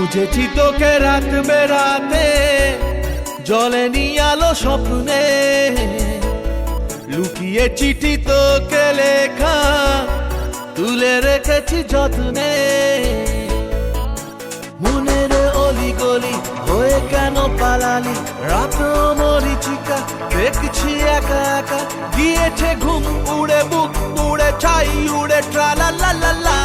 খুঁজেছি তোকে রাত বেরাতে, জ্বলেনি আলো স্বপ্নে, লুকিয়ে চিঠি তোকে লেখা তুলে রেখেছি যত্নে। মনের অলি গলি হয়ে কেন পালালি, রাত মরিচিকা দেখছি একা একা, গিয়েছে ঘুম উড়ে বুক উড়ে ছাই উড়ে ট্রালা লা লা লা।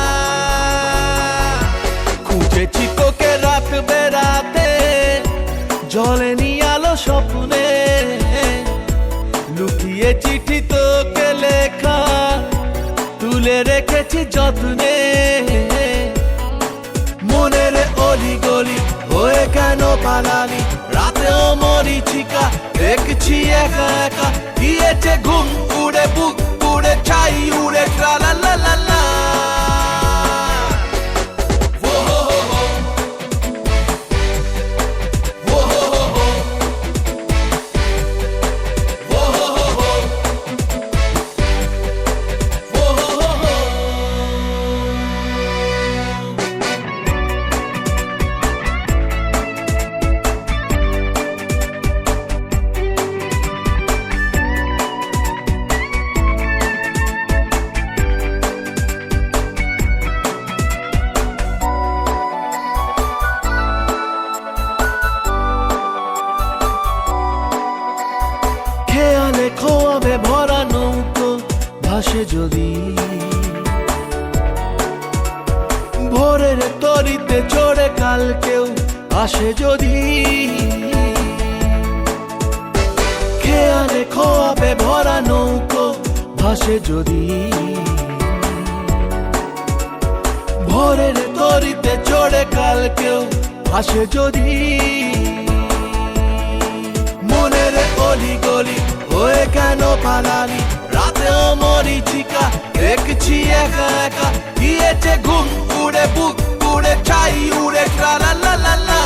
খুঁজেছি তোকে রাত বেরাতে, জ্বলেনি আলো স্বপ্নে, লুকিয়ে চিঠি তোকে লেখা তুলে রেখেছি যত্নে। মনের অলি গলি হয়ে কেন পালালি, রাতেও মরিচিকা দেখছি একা একা, গিয়েছে ঘুম উড়ে বুক উড়ে ছাই উড়ে ট্রালা লা লা লা। খেয়ালে খোয়াবে ভরা নৌকো ভাসে যদি, ভোরের তরিতে চড়ে কাল কেউ আসে যদি। খেয়ালে খোয়াবে ভরা নৌকো ভাসে যদি, ভোরের তরিতে চড়ে কাল কেউ আসে যদি। মনের অলি গলি হয়ে কেন পালালি, রাতেও মরিচিকা দেখছি একা একা, গিয়েছে ঘুম উড়ে বুক উড়ে ছাই উড়ে ট্রালা লা লা লা।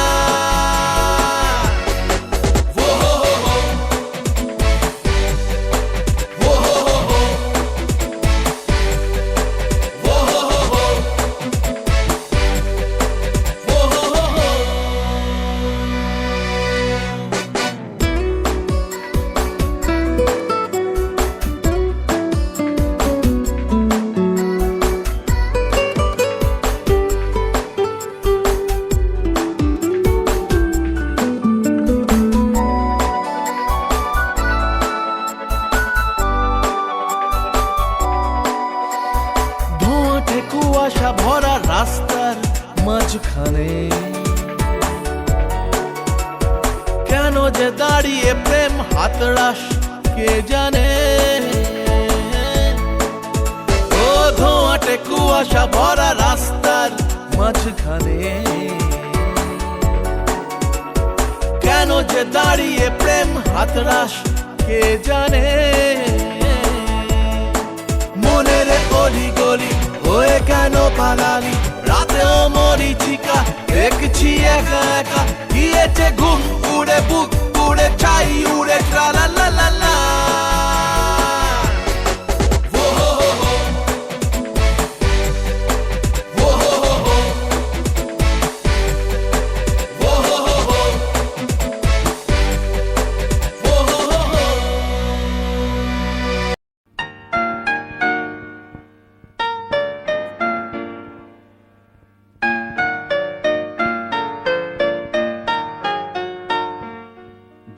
কুয়াশা ভরা রাস্তার মাঝখানে কেন যে দাঁড়িয়ে প্রেম হাতড়াস কে জানে। ও ধোঁয়াটে কুয়াশা ভরা রাস্তার মাঝখানে কেন যে দাঁড়িয়ে প্রেম হাতড়াস কে জানে। মনের অলি গলি হয়ে কেন পালালি, রাতেও মরিচিকা দেখছি একা একা, গিয়েছে ঘুম উড়ে বুক উড়ে ছাই উড়ে ট্রালা লা লা লা।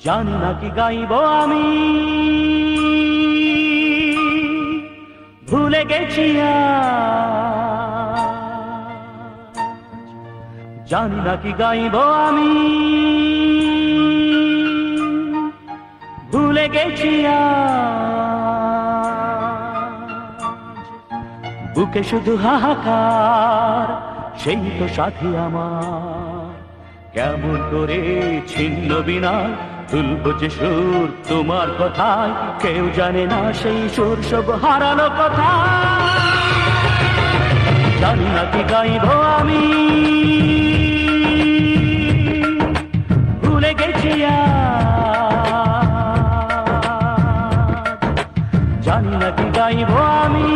জানি না কি গাইব আমি, ভুলে গেছি জানি না কি গাইব আমি, ভুলে গেছি বুকে শুধু হাহাকার, সেই তো সাথী আমার। কেমন করে ছিন্ন বিনা তুলব যে সুর তোমার কথায়, কেউ জানে না সেই সুর সব হারানো কথা। জানি না কি গাইব আমি, ভুলে গেছি জানি না কি গাইব আমি,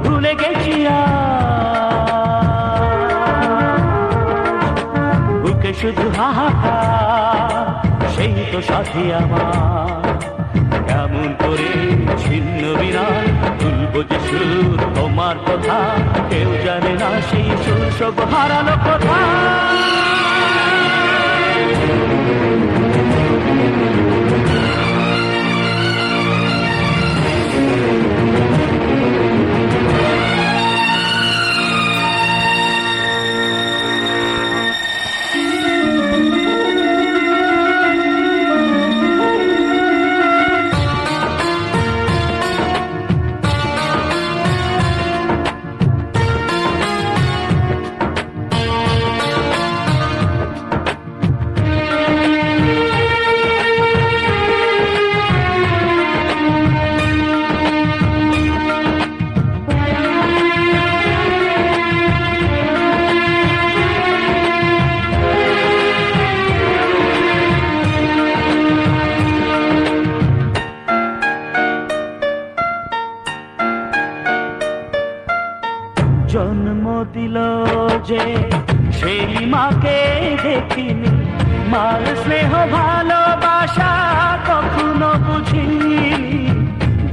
ভুলে গেছি বুকে শুধু হাহাকার, সেই তো সাথী আমার। কেমন করে ছিন্ন বিনাল তুলবো যে সুর তোমার কথা, কেউ জানে না সেই সুর সব হারালো কথা। জন্ম দিল যে সেই মাকে দেখিনি, মার স্নেহ ভালোবাসা কখনো বুঝিনি।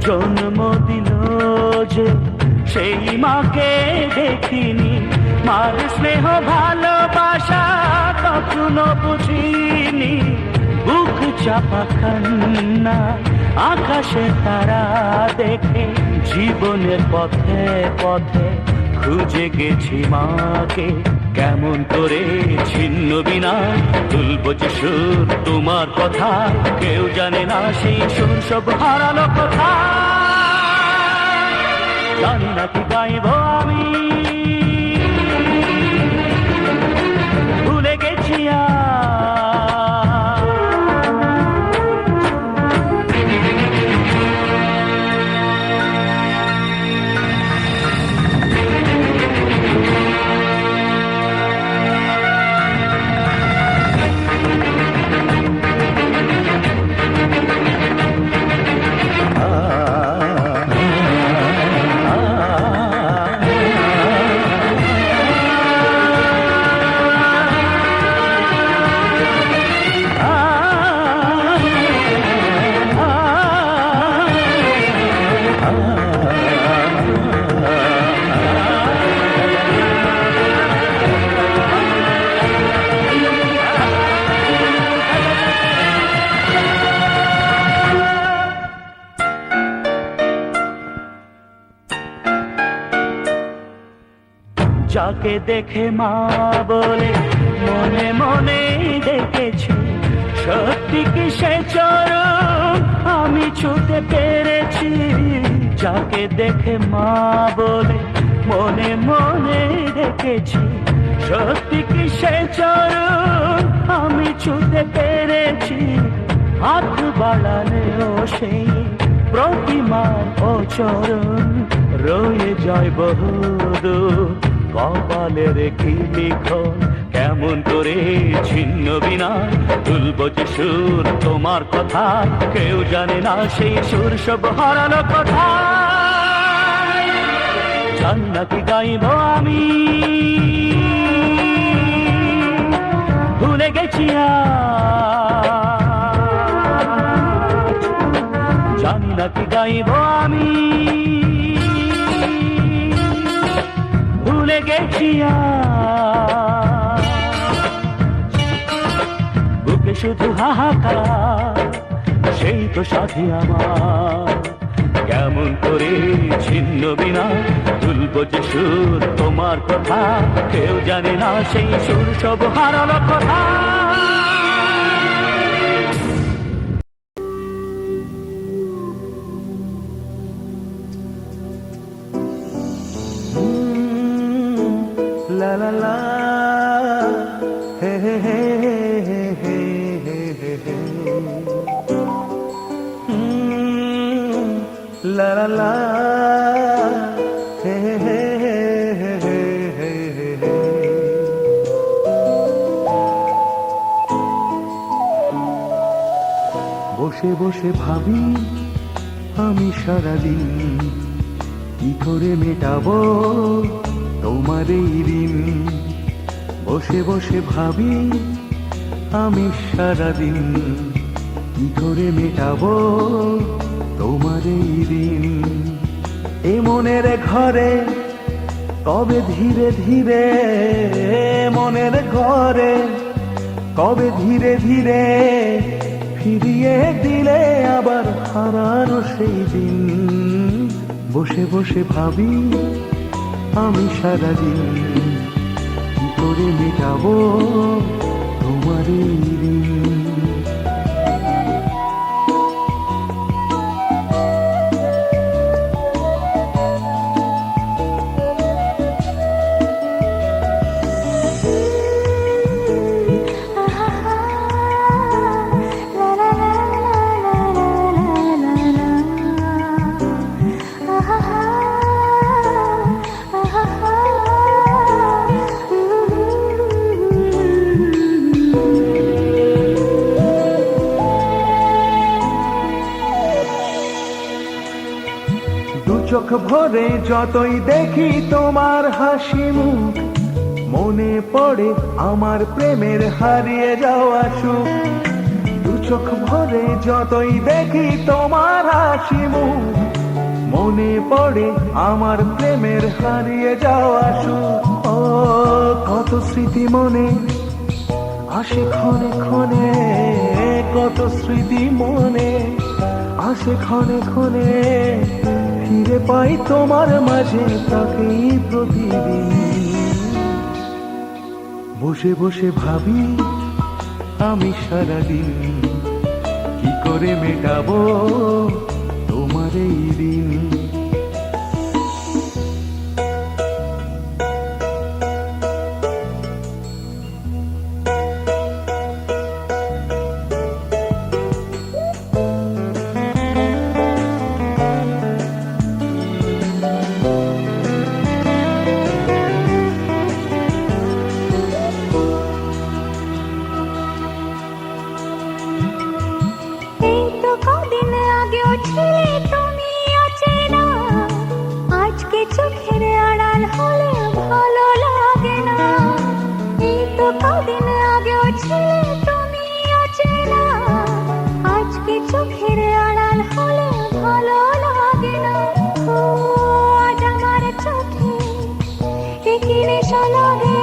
জন্ম দিল যে সেই মাকে দেখিনি, মার স্নেহ ভালোবাসা কখনো বুঝিনি। বুক চাপা কান্না আকাশে তারা দেখে, জীবনের পথে পথে খুঁজে গেছি মাকে। কেমন করে ছিন্ন বিনা তুলবো যে সুর তোমার কথা, কেউ জানে না সেই সুর সব হারালো কথা। জানি না কি গাইব আমি, ভুলে গেছি যাকে দেখে মা বলে মনে মনে ডেকেছি, সত্যি কি সে চরণ আমি ছুঁতে পেরেছি। যাকে দেখে মা বলে মনে মনে ডেকেছি, সত্যি কি সে চরণ আমি ছুঁতে পেরেছি। হাত বাড়ালেও সেই প্রতিমার ও চরণ রয়ে যায় বহুদূর। কপালের কি লিখন কেমন করে ছিন্ন বিনা তুলবো যে সুর তোমার কথা, কেউ জানে না সেই সুর সব হারালো কথা। জানি না কি গাইব আমি, ভুলে গেছি জানি না কি গাইব আমি, ভুলে গেছি বুকে শুধু হাহাকার, সেই তো সাথী আমার। কেমন করে ছিন্ন বিনা তুলবো যে সুর তোমার কথা, কেউ জানে না সেই সুর সব হারালো কথা। La la la, hey hey hey hey hey hey hey. La la la, hey hey hey hey hey hey. বসে বসে ভাবি আমি সারাদিন, কি করে মেটাবো তোমার এই ঋণ। বসে বসে ভাবি আমি সারাদিন কি করে মেটাবো তোমার এই দিন। এ মনের ঘরে কবে ধীরে ধীরে, মনের ঘরে কবে ধীরে ধীরে ফিরিয়ে দিলে আবার হারানো সেই দিন। বসে বসে ভাবি আমি সারাদিন কি করে মেটাবো তোমার এই দিন। চোখ ভরে যতই দেখি তোমার হাসি মুখ, মনে পড়ে আমার প্রেমের হারিয়ে যাওয়া সুখ। দু চোখ ভরে যতই দেখি তোমার হাসি মুখ, মনে পড়ে আমার প্রেমের হারিয়ে যাওয়া সুখ। ও কত স্মৃতি মনে আসে ক্ষণে ক্ষণে, কত স্মৃতি মনে আসে ক্ষণে ক্ষণে, ফিরে পাই তোমার মাঝে তাকেই প্রতিদিন। বসে বসে ভাবি আমি সারাদিন কি করে মেটাবো তোমার এই দিন। চোখের আড়াল হলে ভালো লাগে না, এই তো কদিন আগেও ছিলে তুমি অচেনা। আজকে চোখের আড়াল হলে ভালো লাগে না। ও আজ আমার চোখে কি নেশা লাগে,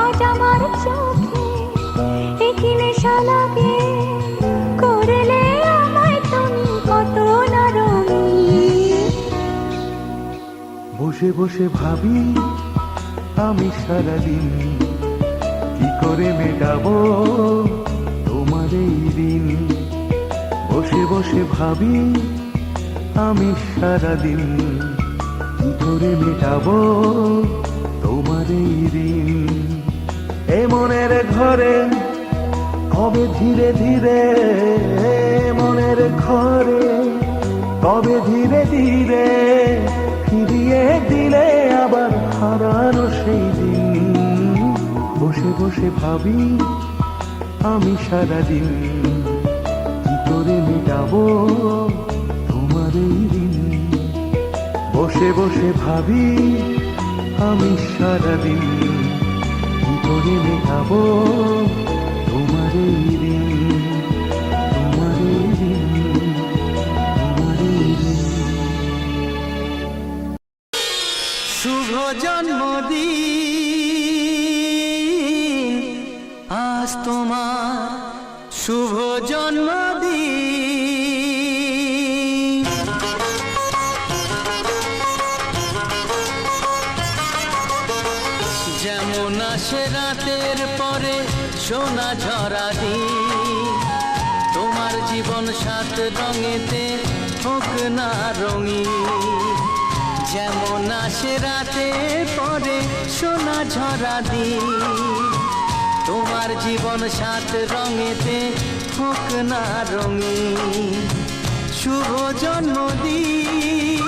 আজ আমার চোখে কি নেশা লাগে। করলে আমায় তুমি কত না রঙিন। বসে বসে ভাবি আমি সারাদিন কি করে মেটাবো তোমার এই দিন। বসে বসে ভাবি আমি সারাদিন কি করে মেটাবো তোমার এই দিন। এ মনের ঘরে কবে ধীরে ধীরে, মনের ঘরে কবে ধীরে ধীরে ফিরিয়ে দিলে আবার হারানো সেই দিন। বসে বসে ভাবি আমি সারাদিন কি করে মেটাবো তোমার এই দিন। বসে বসে ভাবি আমি সারাদিন কি করে মেটাবো তোমার এই দিন, তোমার এই দিন, তোমার এই দিন। শুভ জন্মদিন আজ তোমার, শুভ জন্মদিন। যেমন আসে রাতের পরে সোনা ঝরা দিন, তোমার জীবন সাত রঙেতে হোক না রঙিন। যেমন আসে রাতের পরে সোনা ঝরা দিন, তোমার জীবন সাত রঙেতে হোক না রঙিন। শুভ জন্মদিন,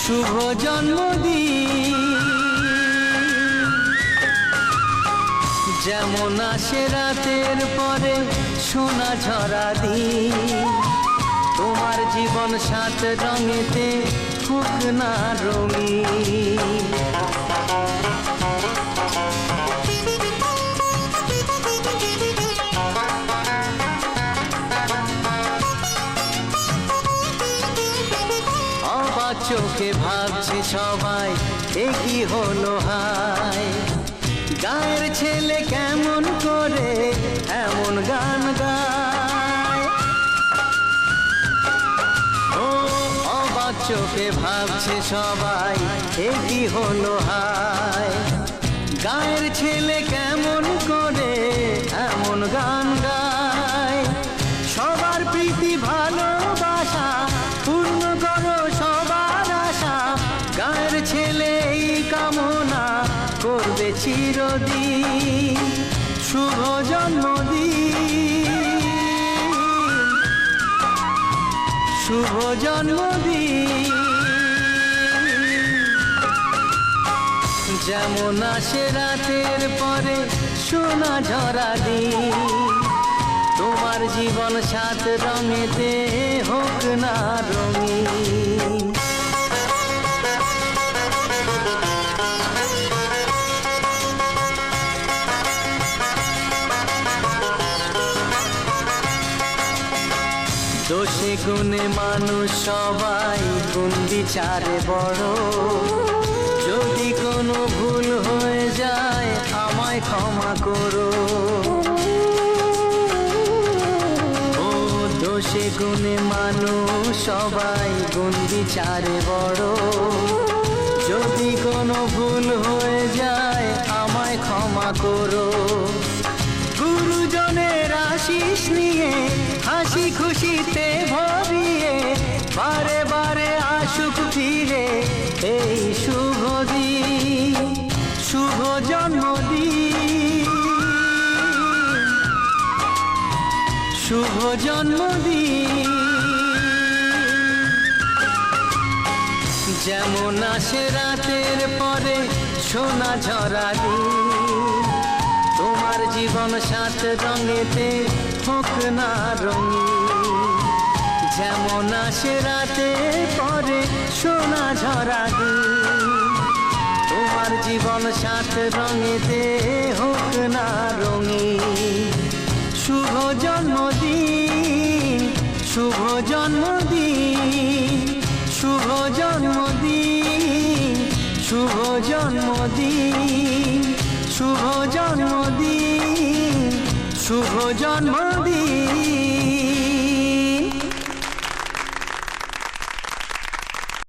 শুভ জন্মদিন। যেমন আসে রাতের পরে সোনা ঝরা দিন, তোমার জীবন সাত রঙেতে হোক না রঙিন। অবাক চোখে ভাবছে সবাই এ কি হলো হায়, গায়ের ছেলে কেমন করে এমন গান গায়। ও অবাক চোখে ভাবছে সবাই এ কি হলো হায়, গায়ের ছেলে কেমন করে এমন গান গায়। সবার প্রীতি ভালোবাসা পূর্ণ করো সবার আশা, গায়ের ছেলে এই কামনা করবে চিরদিন। শুভ জন্মদিন, শুভ জন্মদিন। যেমন আসে রাতের পরে সোনা ঝরা দিন, তোমার জীবন সাত রঙেতে হোক না রঙিন। দোষে গুণে মানুষ সবাই গুণ বিচারে বড়, যদি কোনো ভুল হয়ে যায় আমায় ক্ষমা করো। ও দোষে গুণে মানুষ সবাই গুণ বিচারে বড়, যদি কোনো ভুল হয়ে যায় আমায় ক্ষমা করো। গুরুজনের আশিস নিয়ে হাসি খুশিতে ভরিয়ে বারে বারে আসুক ফিরে এই শুভ দিন। শুভ জন্মদিন, শুভ জন্মদিন। যেমন আসে রাতের পরে সোনা ঝরা দিন, তোমার জীবন সাত রঙেতে হোক না রঙিন। যেমন আসে রাতের পরে সোনা ঝরা দিন, তোমার জীবন সাত রঙেতে হোক না রঙিন। শুভ জন্মদিন, শুভ জন্মদিন, শুভ জন্মদিন, শুভ জন্মদিন, শুভ জন্মদিন, শুভ জন্মদিন।